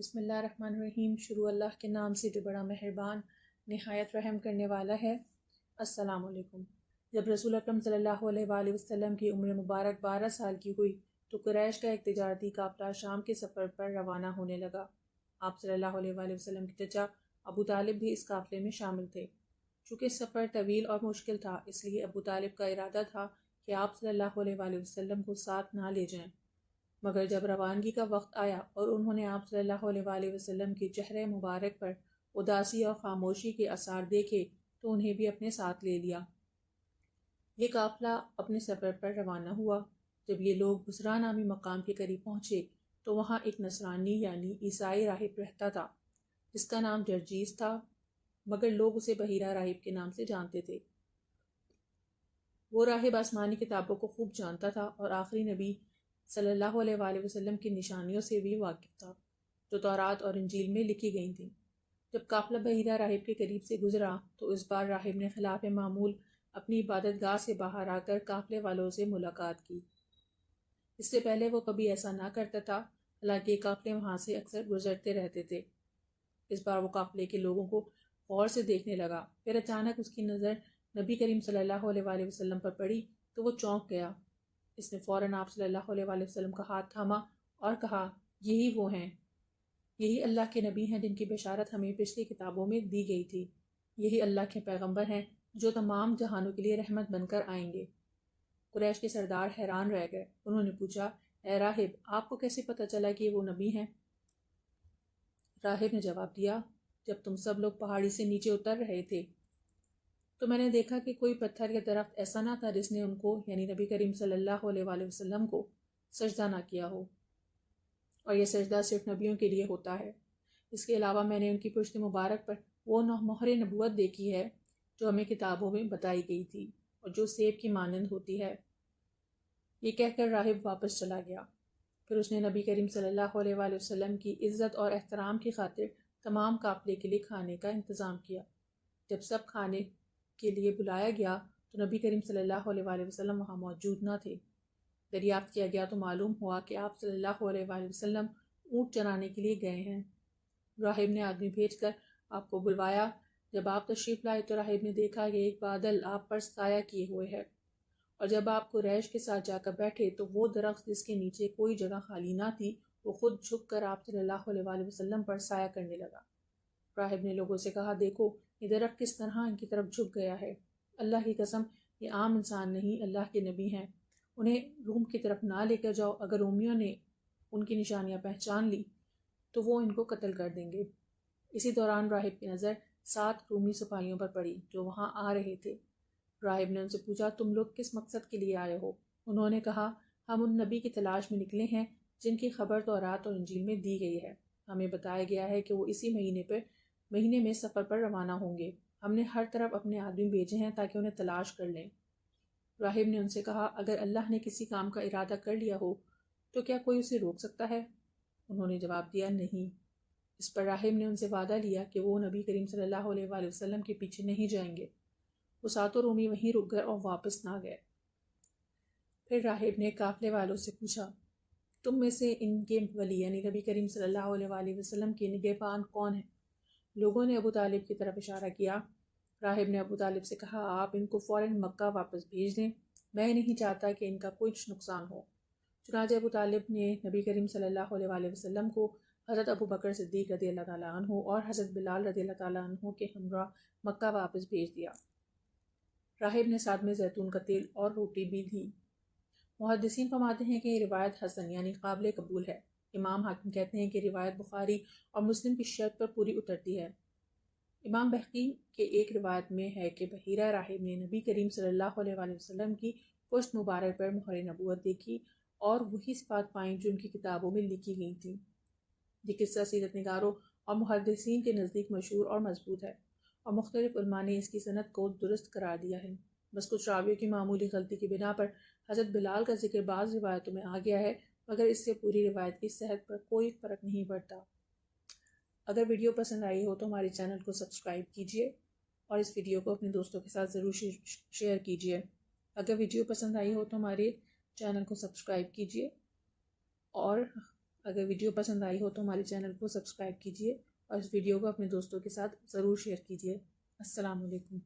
بسم اللہ الرحمن الرحیم۔ شروع اللہ کے نام سے جو بڑا مہربان نہایت رحم کرنے والا ہے۔ السلام علیکم۔ جب رسول اکرم صلی اللہ علیہ وآلہ وسلم کی عمر مبارک 12 سال کی ہوئی تو قریش کا ایک تجارتی قافلہ شام کے سفر پر روانہ ہونے لگا۔ آپ صلی اللہ علیہ وآلہ وسلم کے چچا ابو طالب بھی اس قافلے میں شامل تھے۔ چونکہ سفر طویل اور مشکل تھا، اس لیے ابو طالب کا ارادہ تھا کہ آپ صلی اللہ علیہ وآلہ وسلم کو ساتھ نہ لے جائیں، مگر جب روانگی کا وقت آیا اور انہوں نے آپ صلی اللہ علیہ وآلہ وسلم کے چہرے مبارک پر اداسی اور خاموشی کے آثار دیکھے تو انہیں بھی اپنے ساتھ لے لیا۔ یہ قافلہ اپنے سفر پر روانہ ہوا۔ جب یہ لوگ بصرہ نامی مقام کے قریب پہنچے تو وہاں ایک نصرانی یعنی عیسائی راہب رہتا تھا جس کا نام جرجیس تھا، مگر لوگ اسے بحیرہ راہب کے نام سے جانتے تھے۔ وہ راہب آسمانی کتابوں کو خوب جانتا تھا اور آخری نبی صلی اللہ علیہ وآلہ وسلم کی نشانیوں سے بھی واقف تھا جو تورات اور انجیل میں لکھی گئی تھیں۔ جب قافلہ بحیرہ راہب کے قریب سے گزرا تو اس بار راہب نے خلاف معمول اپنی عبادت گاہ سے باہر آ کر قافلے والوں سے ملاقات کی۔ اس سے پہلے وہ کبھی ایسا نہ کرتا تھا، حالانکہ قافلے وہاں سے اکثر گزرتے رہتے تھے۔ اس بار وہ قافلے کے لوگوں کو غور سے دیکھنے لگا، پھر اچانک اس کی نظر نبی کریم صلی اللہ علیہ وآلہ وسلم پر پڑی تو وہ چونک گیا۔ اس نے فوراً آپ صلی اللہ علیہ وآلہ وسلم کا ہاتھ تھاما اور کہا، یہی وہ ہیں، یہی اللہ کے نبی ہیں جن کی بشارت ہمیں پچھلی کتابوں میں دی گئی تھی، یہی اللہ کے پیغمبر ہیں جو تمام جہانوں کے لیے رحمت بن کر آئیں گے۔ قریش کے سردار حیران رہ گئے۔ انہوں نے پوچھا، اے راہب، آپ کو کیسے پتہ چلا کہ وہ نبی ہیں؟ راہب نے جواب دیا، جب تم سب لوگ پہاڑی سے نیچے اتر رہے تھے تو میں نے دیکھا کہ کوئی پتھر یا درخت ایسا نہ تھا جس نے ان کو یعنی نبی کریم صلی اللہ علیہ وآلہ وسلم کو سجدہ نہ کیا ہو، اور یہ سجدہ صرف نبیوں کے لیے ہوتا ہے۔ اس کے علاوہ میں نے ان کی پشت مبارک پر وہ مہر نبوت دیکھی ہے جو ہمیں کتابوں میں بتائی گئی تھی اور جو سیب کی مانند ہوتی ہے۔ یہ کہہ کر راہب واپس چلا گیا۔ پھر اس نے نبی کریم صلی اللہ علیہ وآلہ وسلم کی عزت اور احترام کی خاطر تمام قافلے کے لیے کھانے کا انتظام کیا۔ جب سب کھانے کے لیے بلایا گیا تو نبی کریم صلی اللہ علیہ وآلہ وسلم وہاں موجود نہ تھے۔ دریافت کیا گیا تو معلوم ہوا کہ آپ صلی اللہ علیہ وآلہ وسلم اونٹ چرانے کے لیے گئے ہیں۔ راہب نے آدمی بھیج کر آپ کو بلوایا۔ جب آپ تشریف لائے تو راہب نے دیکھا کہ ایک بادل آپ پر سایہ کیے ہوئے ہے، اور جب آپ قریش کے ساتھ جا کر بیٹھے تو وہ درخت جس کے نیچے کوئی جگہ خالی نہ تھی وہ خود جھک کر آپ صلی اللہ علیہ وآلہ وسلم پر سایہ کرنے لگا۔ راہب نے لوگوں سے کہا، دیکھو یہ درخت کس طرح ان کی طرف جھک گیا ہے۔ اللہ کی قسم یہ عام انسان نہیں، اللہ کے نبی ہیں، انہیں روم کی طرف نہ لے کر جاؤ۔ اگر رومیوں نے ان کی نشانیاں پہچان لی تو وہ ان کو قتل کر دیں گے۔ اسی دوران راہب کی نظر 7 رومی سپاہیوں پر پڑی جو وہاں آ رہے تھے۔ راہب نے ان سے پوچھا، تم لوگ کس مقصد کے لیے آئے ہو؟ انہوں نے کہا، ہم ان نبی کی تلاش میں نکلے ہیں جن کی خبر تورات اور انجیل میں دی گئی ہے۔ ہمیں بتایا گیا ہے کہ وہ اسی مہینے میں سفر پر روانہ ہوں گے۔ ہم نے ہر طرف اپنے آدمی بھیجے ہیں تاکہ انہیں تلاش کر لیں۔ راہب نے ان سے کہا، اگر اللہ نے کسی کام کا ارادہ کر لیا ہو تو کیا کوئی اسے روک سکتا ہے؟ انہوں نے جواب دیا، نہیں۔ اس پر راہب نے ان سے وعدہ لیا کہ وہ نبی کریم صلی اللہ علیہ وآلہ وسلم کے پیچھے نہیں جائیں گے۔ وہ 7 رومی وہیں رک گئے اور واپس نہ گئے۔ پھر راہب نے قافلے والوں سے پوچھا، تم میں سے ان کے ولی یعنی نبی کریم صلی اللہ علیہ وآلہ وسلم کے نگہبان کون ہیں؟ لوگوں نے ابو طالب کی طرف اشارہ کیا۔ راہب نے ابو طالب سے کہا، آپ ان کو فوراً مکہ واپس بھیج دیں، میں نہیں چاہتا کہ ان کا کچھ نقصان ہو۔ چنانچہ ابو طالب نے نبی کریم صلی اللہ علیہ وآلہ وسلم کو حضرت ابو بکر صدیق رضی اللہ تعالیٰ عنہ اور حضرت بلال رضی اللہ تعالیٰ عنہ کے ہمراہ مکہ واپس بھیج دیا۔ راہب نے ساتھ میں زیتون کا تیل اور روٹی بھی دی۔ محدثین فرماتے ہیں کہ یہ روایت حسن یعنی قابل قبول ہے۔ امام حاکم کہتے ہیں کہ روایت بخاری اور مسلم کی شرط پر پوری اترتی ہے۔ امام بہقی کے ایک روایت میں ہے کہ بحیرہ راہب نے نبی کریم صلی اللہ علیہ وآلہ وسلم کی پشت مبارک پر مہر نبوت دیکھی اور وہی صفات پائیں جو ان کی کتابوں میں لکھی گئی تھیں۔ یہ قصہ سیرت نگاروں اور محدثین کے نزدیک مشہور اور مضبوط ہے، اور مختلف علماء نے اس کی سند کو درست قرار دیا ہے۔ بس کچھ راویوں کی معمولی غلطی کی بنا پر حضرت بلال کا ذکر بعض روایتوں میں آ گیا ہے، مگر اس سے پوری روایت کی صحت پر کوئی فرق نہیں پڑتا۔ اگر ویڈیو پسند آئی ہو تو ہمارے چینل کو سبسکرائب کیجیے اور اس ویڈیو کو اپنے دوستوں کے ساتھ ضرور شیئر کیجیے۔ اگر ویڈیو پسند آئی ہو تو ہمارے چینل کو سبسکرائب کیجیے اور اگر ویڈیو پسند آئی ہو تو ہمارے چینل کو سبسکرائب کیجیے اور اس ویڈیو کو اپنے دوستوں کے ساتھ ضرور شیئر کیجیے۔ السلام علیکم۔